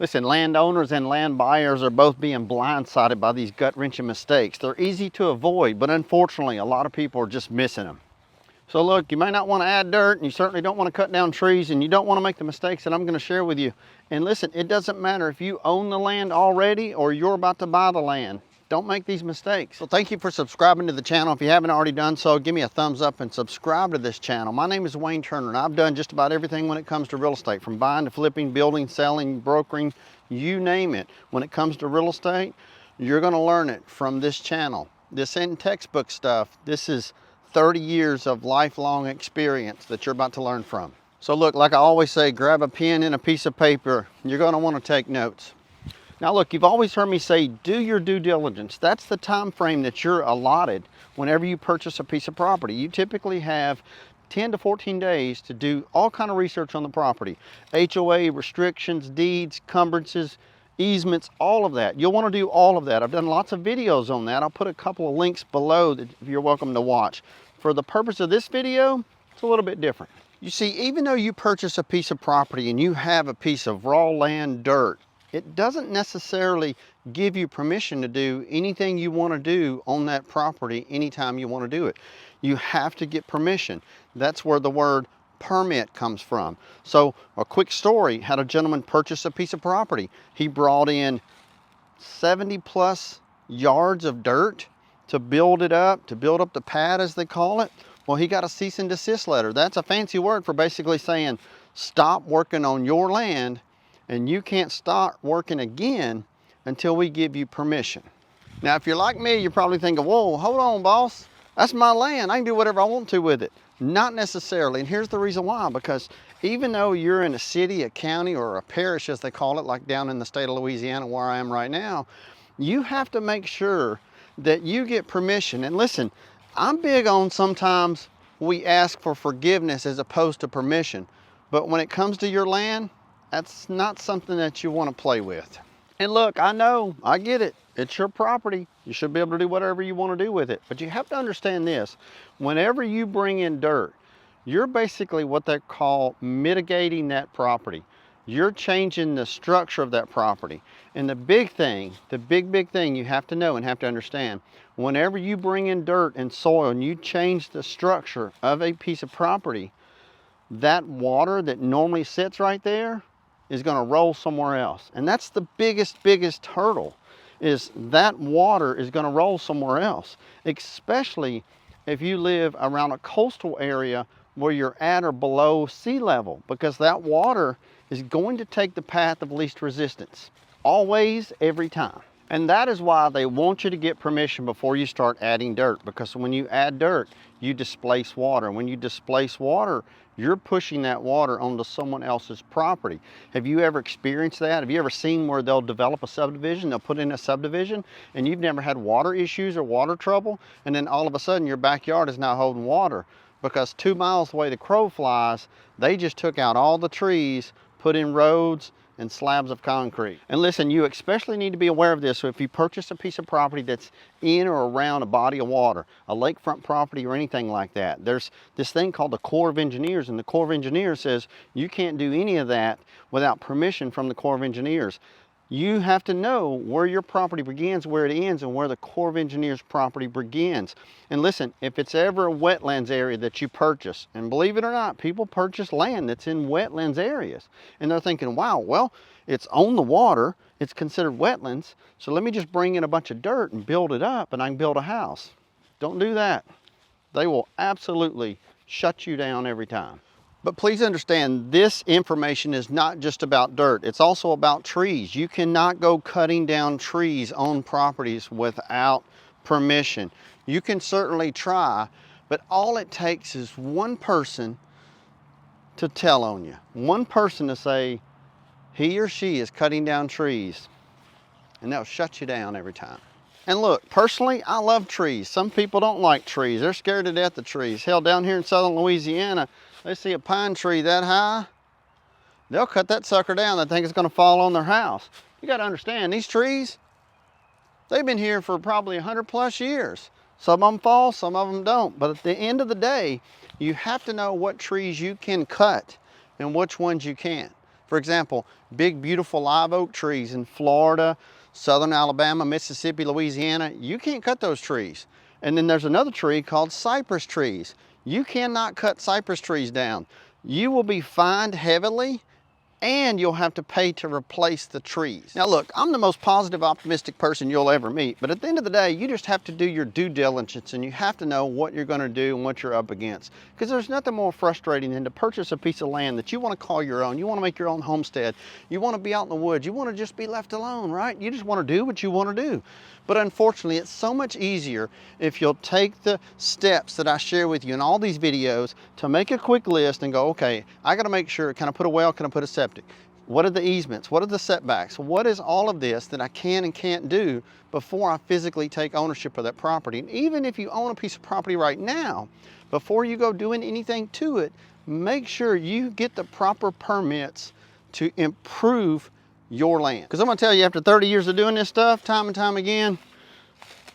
Listen, landowners and land buyers are both being blindsided by these gut-wrenching mistakes. They're easy to avoid, but unfortunately, a lot of people are just missing them. So look, you may not want to add dirt, and you certainly don't want to cut down trees, and you don't want to make the mistakes that I'm going to share with you. And listen, it doesn't matter if you own the land already or you're about to buy the land. Don't make these mistakes. So thank you for subscribing to the channel. If you haven't already done so, give me a thumbs up and subscribe to this channel. My name is Wayne Turner, and I've done just about everything when it comes to real estate, from buying to flipping, building, selling, brokering, you name it. When it comes to real estate, you're going to learn it from this channel. This isn't textbook stuff. This is 30 years of lifelong experience that you're about to learn from. So look, like I always say, grab a pen and a piece of paper. You're going to want to take notes. Now look, you've always heard me say, do your due diligence. That's the time frame that you're allotted whenever you purchase a piece of property. You typically have 10 to 14 days to do all kind of research on the property. HOA, restrictions, deeds, encumbrances, easements, all of that. You'll want to do all of that. I've done lots of videos on that. I'll put a couple of links below that you're welcome to watch. For the purpose of this video, it's a little bit different. You see, even though you purchase a piece of property and you have a piece of raw land dirt, it doesn't necessarily give you permission to do anything you want to do on that property anytime you want to do it. You have to get permission. That's where the word permit comes from. So a quick story, had a gentleman purchase a piece of property. He brought in 70 plus yards of dirt to build it up, to build up the pad as they call it. Well, he got a cease and desist letter. That's a fancy word for basically saying, stop working on your land, and you can't start working again until we give you permission. Now, if you're like me, you're probably thinking, whoa, hold on, boss. That's my land. I can do whatever I want to with it. Not necessarily, and here's the reason why. Because even though you're in a city, a county, or a parish, as they call it, like down in the state of Louisiana where I am right now, you have to make sure that you get permission. And listen, I'm big on sometimes we ask for forgiveness as opposed to permission. But when it comes to your land, that's not something that you want to play with. And look, I know, I get it. It's your property. You should be able to do whatever you want to do with it. But you have to understand this. Whenever you bring in dirt, you're basically what they call mitigating that property. You're changing the structure of that property. And the big thing, the big thing you have to know and have to understand, whenever you bring in dirt and soil and you change the structure of a piece of property, that water that normally sits right there is going to roll somewhere else. And that's the biggest hurdle, is that water is going to roll somewhere else, especially if you live around a coastal area where you're at or below sea level, because that water is going to take the path of least resistance, always, every time. And that is why they want you to get permission before you start adding dirt, because when you add dirt, you displace water. When you displace water, you're pushing that water onto someone else's property. Have you ever experienced that? Have you ever seen where they'll develop a subdivision, they'll put in a subdivision, and you've never had water issues or water trouble, and then all of a sudden your backyard is now holding water because 2 miles the way the crow flies, they just took out all the trees, put in roads and slabs of concrete. And listen, you especially need to be aware of this. So if you purchase a piece of property that's in or around a body of water, a lakefront property or anything like that, there's this thing called the Corps of Engineers, and the Corps of Engineers says you can't do any of that without permission from the Corps of Engineers. You have to know where your property begins, where it ends, and where the Corps of Engineers property begins. And listen, if it's ever a wetlands area that you purchase, and believe it or not, people purchase land that's in wetlands areas, and they're thinking, wow, well, it's on the water, it's considered wetlands, so let me just bring in a bunch of dirt and build it up, and I can build a house. Don't do that. They will absolutely shut you down every time. But please understand, this information is not just about dirt. It's also about trees. You cannot go cutting down trees on properties without permission. You can certainly try, but all it takes is one person to tell on you. One person to say he or she is cutting down trees, and they'll shut you down every time. And look, personally, I love trees. Some people don't like trees. They're scared to death of trees. Hell, down here in southern Louisiana, they see a pine tree that high, they'll cut that sucker down. They think it's going to fall on their house. You got to understand, these trees, they've been here for probably 100 plus years. Some of them fall, some of them don't. But at the end of the day, you have to know what trees you can cut and which ones you can't. For example, big, beautiful live oak trees in Florida, southern Alabama, Mississippi, Louisiana, you can't cut those trees. And then there's another tree called cypress trees. You cannot cut cypress trees down. You will be fined heavily, and you'll have to pay to replace the trees. Now look, I'm the most positive, optimistic person you'll ever meet, but at the end of the day, you just have to do your due diligence, and you have to know what you're gonna do and what you're up against. Because there's nothing more frustrating than to purchase a piece of land that you wanna call your own. You wanna make your own homestead. You wanna be out in the woods. You wanna just be left alone, right? You just wanna do what you wanna do. But unfortunately, it's so much easier if you'll take the steps that I share with you in all these videos to make a quick list and go, okay, I gotta make sure, can I put a well, can I put a septic? What are the easements? What are the setbacks? What is all of this that I can and can't do before I physically take ownership of that property? And even if you own a piece of property right now, before you go doing anything to it, make sure you get the proper permits to improve your land. Because I'm gonna tell you, after 30 years of doing this stuff, time and time again,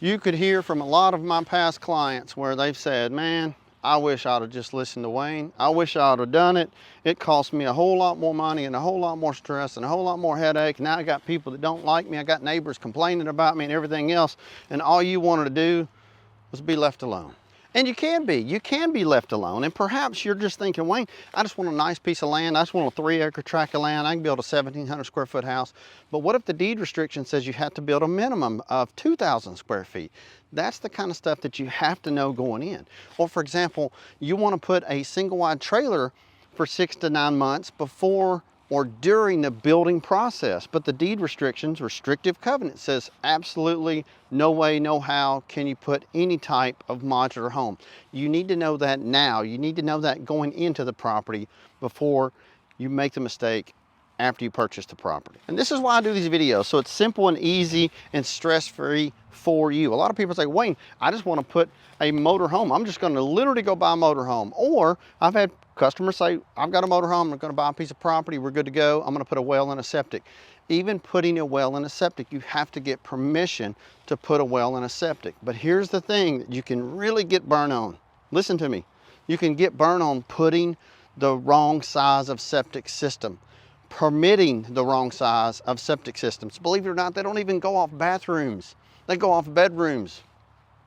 you could hear from a lot of my past clients where they've said, man, I wish I'd have just listened to Wayne. I wish I'd have done it. It cost me a whole lot more money and a whole lot more stress and a whole lot more headache. Now I got people that don't like me. I got neighbors complaining about me and everything else. And all you wanted to do was be left alone. And you can be left alone. And perhaps you're just thinking, Wayne, I just want a nice piece of land. I just want a 3-acre tract of land. I can build a 1,700 square foot house. But what if the deed restriction says you have to build a minimum of 2,000 square feet? That's the kind of stuff that you have to know going in. Or for example, you want to put a single wide trailer for 6 to 9 months before or during the building process. But the deed restrictions, restrictive covenant says absolutely no way, no how can you put any type of modular home. You need to know that now. You need to know that going into the property before you make the mistake after you purchase the property. And this is why I do these videos, so it's simple and easy and stress-free for you. A lot of people say, Wayne, I just want to put a motor home. I'm just going to literally go buy a motor home. Or I've had customers say, I've got a motor home, I'm going to buy a piece of property, we're good to go, I'm going to put a well and a septic. Even putting a well and a septic, you have to get permission to put a well and a septic. But here's the thing that you can really get burned on. Listen to me. You can get burned on putting the wrong size of septic system, permitting the wrong size of septic systems. Believe it or not, they don't even go off bathrooms. They go off bedrooms.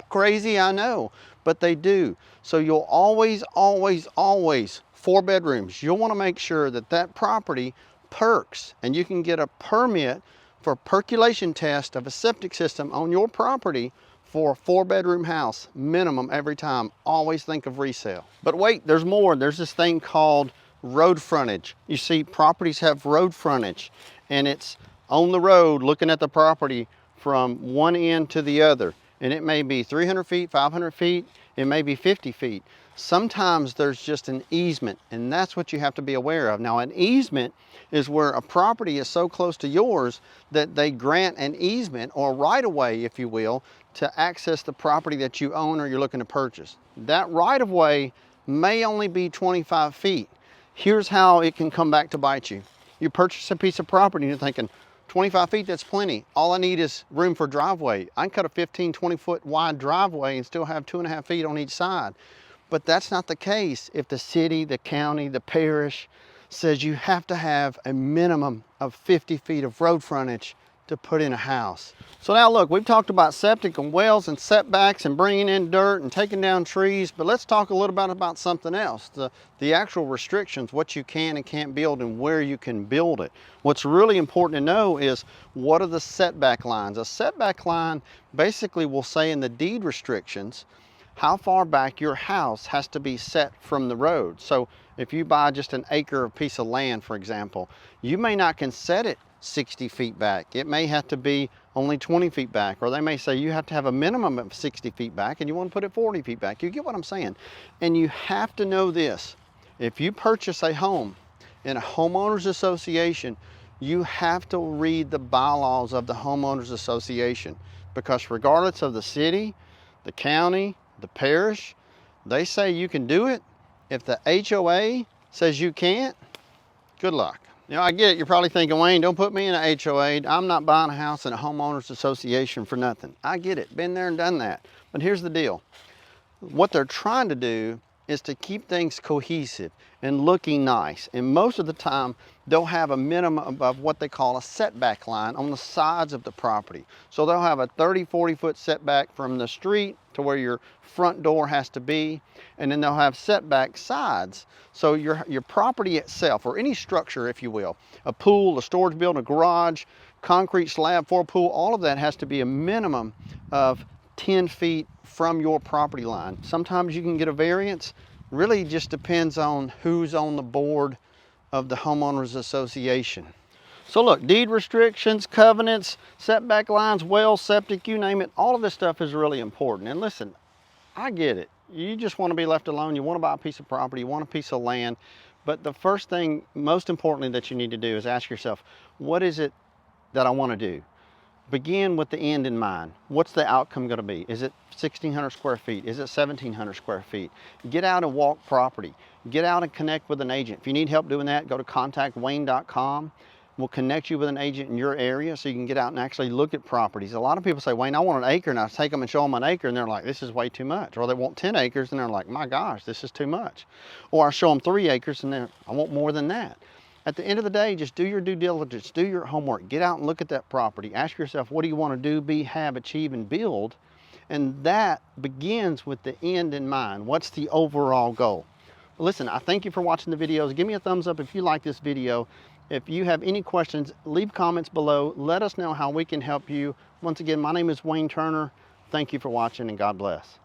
Crazy, I know, but they do. So you'll always, 4 bedrooms. You'll want to make sure that that property perks, and you can get a permit for percolation test of a septic system on your property for a 4-bedroom house, minimum every time. Always think of resale. But wait, there's more. There's this thing called road frontage. You see, properties have road frontage, and it's on the road looking at the property from one end to the other. And it may be 300 feet, 500 feet, it may be 50 feet. Sometimes there's just an easement, and that's what you have to be aware of. Now, an easement is where a property is so close to yours that they grant an easement, or right-of-way, if you will, to access the property that you own or you're looking to purchase. That right-of-way may only be 25 feet. Here's how it can come back to bite you. You purchase a piece of property and you're thinking, 25 feet, that's plenty. All I need is room for driveway. I can cut a 15, 20 foot wide driveway and still have 2.5 feet on each side. But that's not the case if the city, the county, the parish says you have to have a minimum of 50 feet of road frontage to put in a house. So now look, we've talked about septic and wells and setbacks and bringing in dirt and taking down trees, but let's talk a little bit about something else, the actual restrictions, what you can and can't build and where you can build it. What's really important to know is, what are the setback lines? A setback line basically will say in the deed restrictions how far back your house has to be set from the road. So if you buy just an acre of piece of land, for example, you may not can set it 60 feet back. It may have to be only 20 feet back, or they may say you have to have a minimum of 60 feet back and you want to put it 40 feet back. You get what I'm saying? And you have to know this. If you purchase a home in a homeowners association, you have to read the bylaws of the homeowners association, because regardless of the city, the county, the parish, they say you can do it. If the HOA says you can't, good luck. You know, I get it. You're probably thinking, Wayne, don't put me in an HOA. I'm not buying a house in a homeowners association for nothing. I get it. Been there and done that. But here's the deal. What they're trying to do is to keep things cohesive and looking nice. And most of the time, they'll have a minimum of what they call a setback line on the sides of the property. So they'll have a 30-40 foot setback from the street to where your front door has to be, and then they'll have setback sides. So your property itself, or any structure, if you will, a pool, a storage building, a garage, concrete slab for a pool, all of that has to be a minimum of 10 feet from your property line. Sometimes you can get a variance. Really just depends on who's on the board of the Homeowners Association. So look, deed restrictions, covenants, setback lines, wells, septic, you name it, all of this stuff is really important. And listen, I get it. You just want to be left alone. You want to buy a piece of property, you want a piece of land. But the first thing, most importantly, that you need to do is ask yourself, what is it that I want to do? Begin with the end in mind. What's the outcome going to be? Is it 1,600 square feet? Is it 1,700 square feet? Get out and walk property. Get out and connect with an agent. If you need help doing that, go to contactwayne.com. We'll connect you with an agent in your area so you can get out and actually look at properties. A lot of people say, Wayne, I want an acre, and I take them and show them an acre, and they're like, this is way too much. Or they want 10 acres, and they're like, my gosh, this is too much. Or I show them 3 acres, and they're, I want more than that. At the end of the day, just do your due diligence, do your homework, get out and look at that property. Ask yourself, what do you want to do, be, have, achieve, and build? And that begins with the end in mind. What's the overall goal? Listen, I thank you for watching the videos. Give me a thumbs up if you like this video. If you have any questions, leave comments below. Let us know how we can help you. Once again, my name is Wayne Turner. Thank you for watching, and God bless.